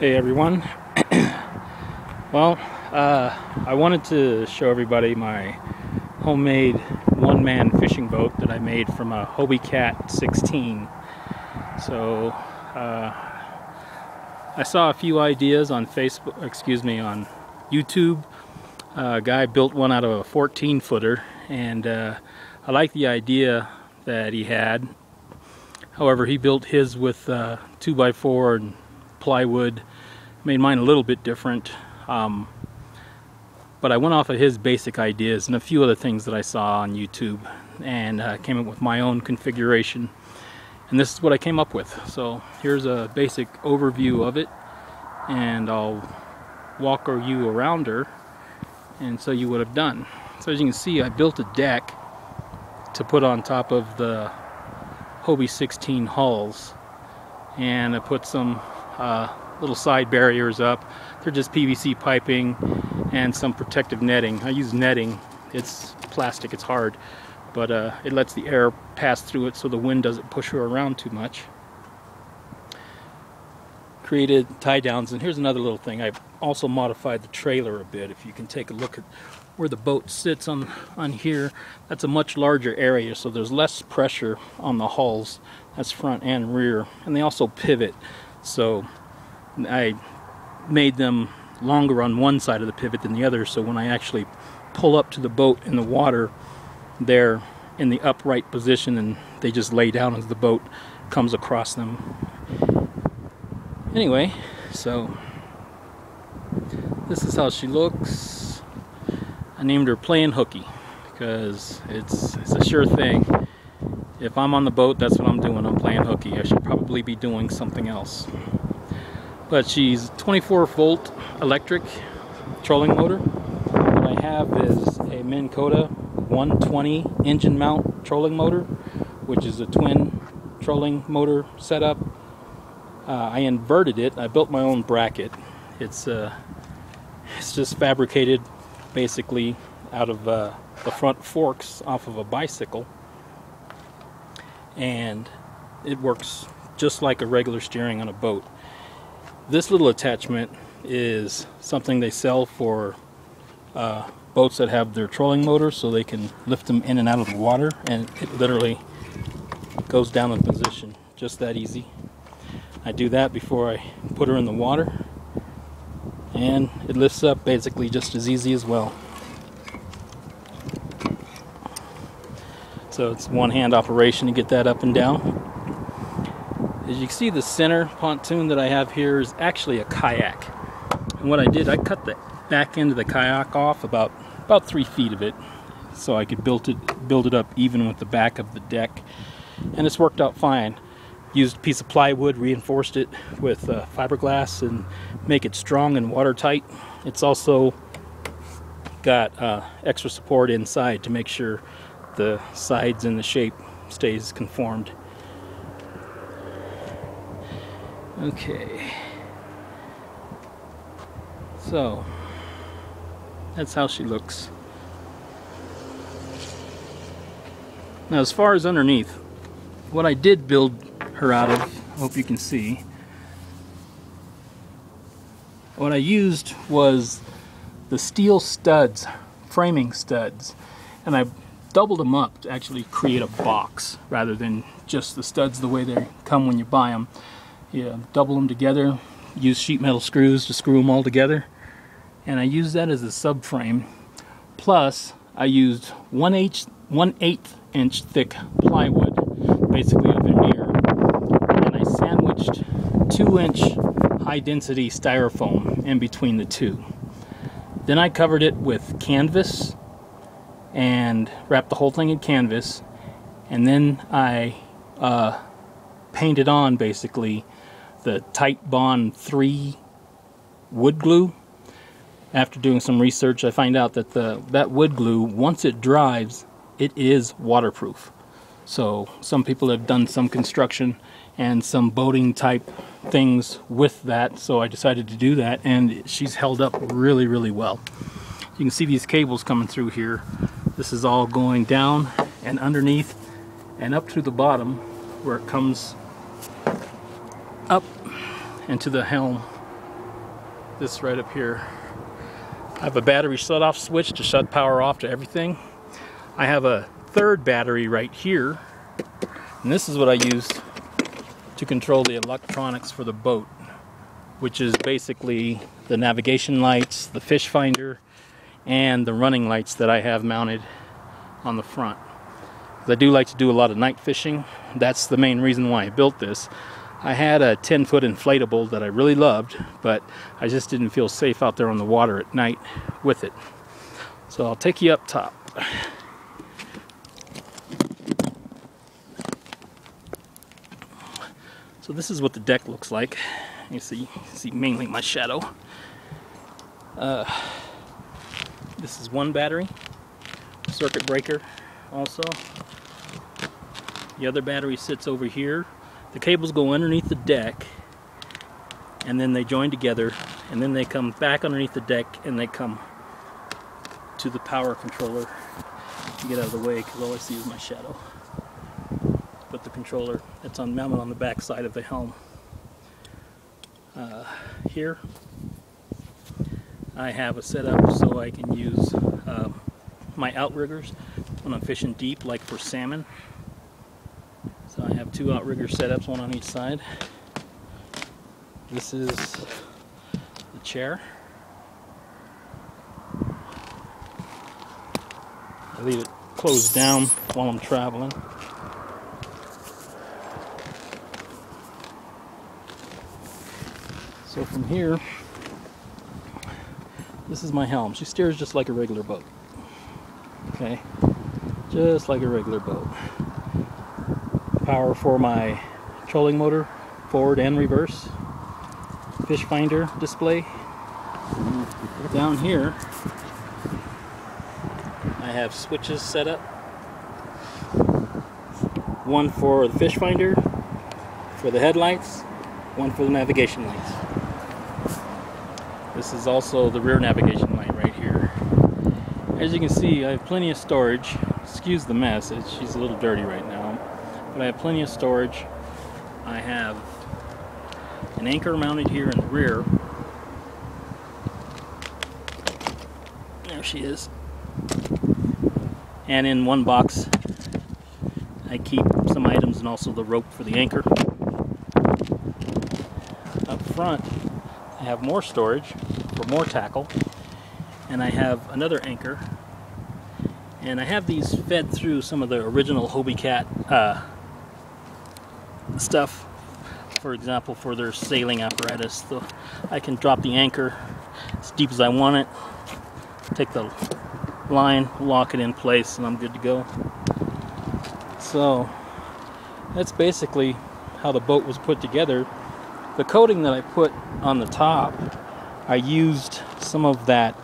Hey everyone. Well, I wanted to show everybody my homemade one-man fishing boat that I made from a Hobie Cat 16. So I saw a few ideas on on YouTube. A guy built one out of a 14-footer, and I like the idea that he had. However, he built his with 2x4 and plywood. Made mine a little bit different, but I went off of his basic ideas and a few other things that I saw on YouTube, and came up with my own configuration, and this is what I came up with. So here's a basic overview of it, and I'll walk you around her and so you would have done. So as you can see, I built a deck to put on top of the Hobie 16 hulls, and I put some little side barriers up. They're just PVC piping and some protective netting. I use netting. It's plastic, it's hard, but it lets the air pass through it so the wind doesn't push her around too much. Created tie downs, and here's another little thing. I've also modified the trailer a bit. If you can take a look at where the boat sits on here, that's a much larger area, so there's less pressure on the hulls. That's front and rear, and they also pivot. So I made them longer on one side of the pivot than the other, so when I actually pull up to the boat in the water, they're in the upright position and they just lay down as the boat comes across them. Anyway, so this is how she looks. I named her Playing Hooky because it's a sure thing. If I'm on the boat, that's what I'm doing. I'm playing hooky. I should probably be doing something else. But she's 24-volt electric trolling motor. What I have is a Minn Kota 120 engine mount trolling motor, which is a twin trolling motor setup. I inverted it. I built my own bracket. It's just fabricated basically out of the front forks off of a bicycle, and it works just like a regular steering on a boat. This little attachment is something they sell for boats that have their trolling motor, so they can lift them in and out of the water, and it literally goes down in position. Just that easy. I do that before I put her in the water, and it lifts up basically just as easy as well. So it's one-hand operation to get that up and down. As you can see, the center pontoon that I have here is actually a kayak. And what I did, I cut the back end of the kayak off, about 3 feet of it, so I could build it up even with the back of the deck. And it's worked out fine. Used a piece of plywood, reinforced it with fiberglass, and make it strong and watertight. It's also got extra support inside to make sure the sides and the shape stays conformed. Okay, so that's how she looks. Now, as far as underneath, what I did build her out of, I hope you can see, what I used was the steel studs, framing studs, and I doubled them up to actually create a box rather than just the studs the way they come when you buy them. You double them together, use sheet metal screws to screw them all together, and I used that as a subframe. Plus, I used 1/8 inch thick plywood, basically a veneer, and I sandwiched 2-inch high density styrofoam in between the two. Then I covered it with canvas and wrapped the whole thing in canvas, and then I painted on basically the Tight Bond 3 wood glue. After doing some research, I find out that that wood glue, once it dries, it is waterproof. So some people have done some construction and some boating type things with that, so I decided to do that, and she's held up really, really well. You can see these cables coming through here. This is all going down and underneath and up through the bottom, where it comes up into the helm this right up here. I have a battery shut-off switch to shut power off to everything. I have a third battery right here, and this is what I use to control the electronics for the boat, which is basically the navigation lights, the fish finder, and the running lights that I have mounted on the front. I do like to do a lot of night fishing. That's the main reason why I built this. I had a 10-foot inflatable that I really loved, but I just didn't feel safe out there on the water at night with it. So I'll take you up top. So this is what the deck looks like. You see mainly my shadow. This is one battery, circuit breaker also. The other battery sits over here. The cables go underneath the deck, and then they join together, and then they come back underneath the deck, and they come to the power controller. Get out of the way because all I see is my shadow. But the controller, it's mounted on the back side of the helm. Here I have a setup so I can use my outriggers when I'm fishing deep, like for salmon. So I have two outrigger setups, one on each side. This is the chair. I leave it closed down while I'm traveling. So from here, this is my helm. She steers just like a regular boat. Okay, just like a regular boat. Power for my trolling motor, forward and reverse. Fish finder display. Down here, I have switches set up. One for the fish finder, for the headlights, one for the navigation lights. This is also the rear navigation light right here. As you can see, I have plenty of storage. Excuse the mess, she's a little dirty right now. But I have plenty of storage. I have an anchor mounted here in the rear. There she is. And in one box, I keep some items and also the rope for the anchor. Up front, I have more storage for more tackle, and I have another anchor, and I have these fed through some of the original Hobie Cat stuff. For example, for their sailing apparatus, so I can drop the anchor as deep as I want it, take the line, lock it in place, and I'm good to go. So that's basically how the boat was put together. The coating that I put on the top, I used some of that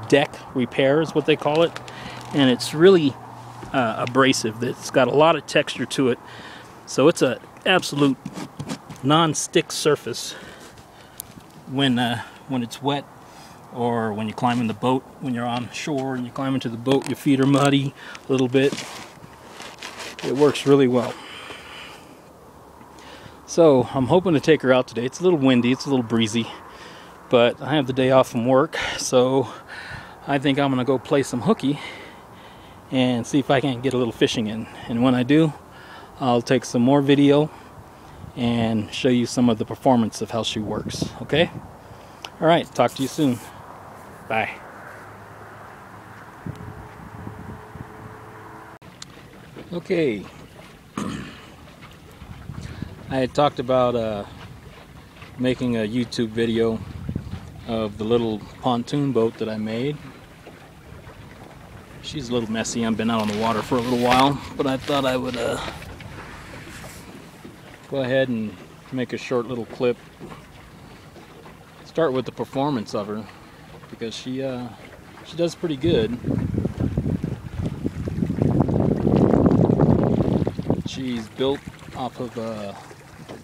deck repair is what they call it, and it's really abrasive. It's got a lot of texture to it, so it's an absolute non-stick surface when it's wet, or when you climb in the boat. When you're on shore and you climb into the boat, your feet are muddy a little bit. It works really well. So I'm hoping to take her out today. It's a little windy, it's a little breezy, but I have the day off from work, so I think I'm gonna go play some hooky and see if I can get a little fishing in. And when I do, I'll take some more video and show you some of the performance of how she works. Okay? All right, talk to you soon. Bye. Okay. I had talked about making a YouTube video of the little pontoon boat that I made. She's a little messy. I've been out on the water for a little while, but I thought I would go ahead and make a short little clip. Start with the performance of her, because she does pretty good. She's built off of a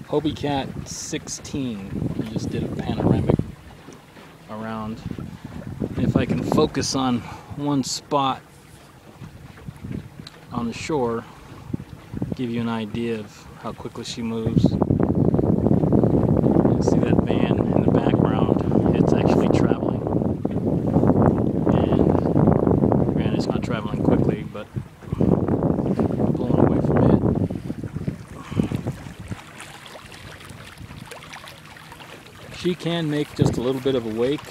Hobie Cat 16. We just did a panoramic around. If I can focus on one spot on the shore, give you an idea of how quickly she moves. You can see that van in the background. It's actually She can make just a little bit of a wake,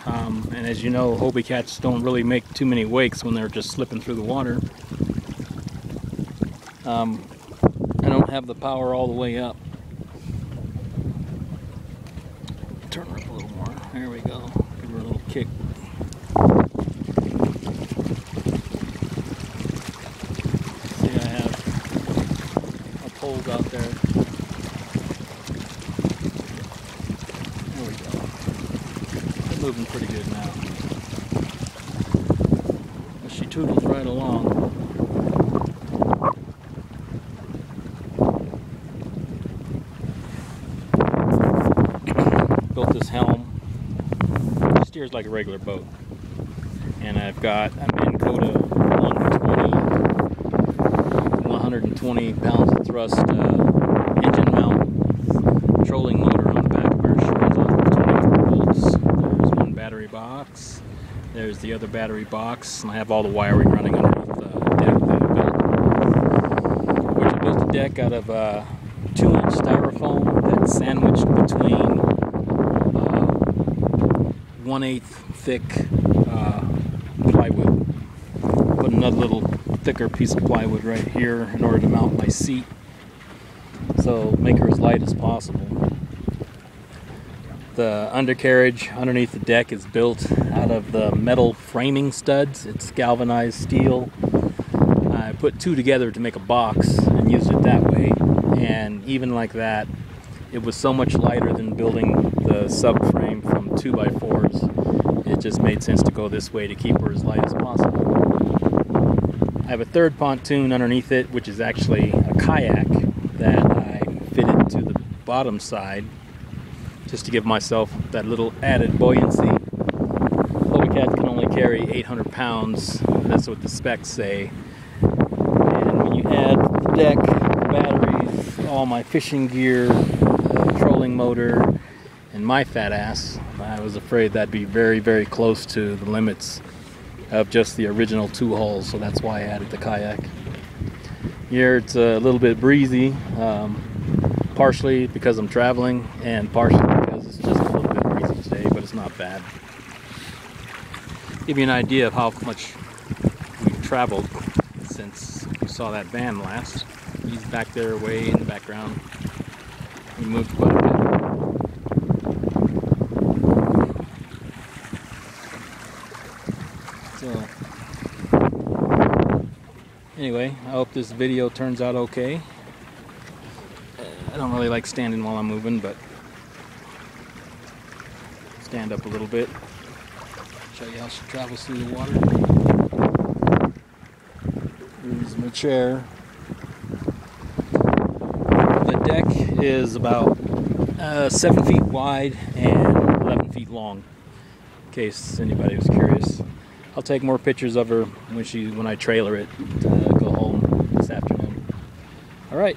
and as you know, Hobie cats don't really make too many wakes when they're just slipping through the water. I don't have the power all the way up. Turn her up a little more. There we go. Give her a little kick. See, I have a pole out there. There we go. They're moving pretty good now. But she toodles right along. Built this helm. It steers like a regular boat. And I've got a Minn Kota 120 pounds of thrust engine mount, trolling motor on the back of her. She runs off of 24 volts. There's one battery box. There's the other battery box. And I have all the wiring running underneath the deck that I built. Which I built a deck out of 2-inch styrofoam that's sandwiched between 1/8 thick plywood. Put another little thicker piece of plywood right here in order to mount my seat, so make her as light as possible. The undercarriage underneath the deck is built out of the metal framing studs. It's galvanized steel. I put two together to make a box and used it that way, and even like that, it was so much lighter than building the subframe from 2x4s. It just made sense to go this way to keep her as light as possible. I have a third pontoon underneath it, which is actually a kayak that I fitted to the bottom side just to give myself that little added buoyancy. Hobie cats can only carry 800 pounds, that's what the specs say. And when you add the deck, batteries, all my fishing gear, trolling motor, and my fat ass, I was afraid that'd be very, very close to the limits of just the original 2 hulls, so that's why I added the kayak. Here it's a little bit breezy, partially because I'm traveling and partially because it's just a little bit breezy today, but it's not bad. Give you an idea of how much we've traveled since we saw that van last. He's back there way in the background. We moved quite a bit. So, anyway, I hope this video turns out okay. I don't really like standing while I'm moving, but stand up a little bit. Show you how she travels through the water. Here's my chair. The deck is about 7 feet wide and 11 feet long, in case anybody was curious. I'll take more pictures of her when I trailer it to go home this afternoon. All right.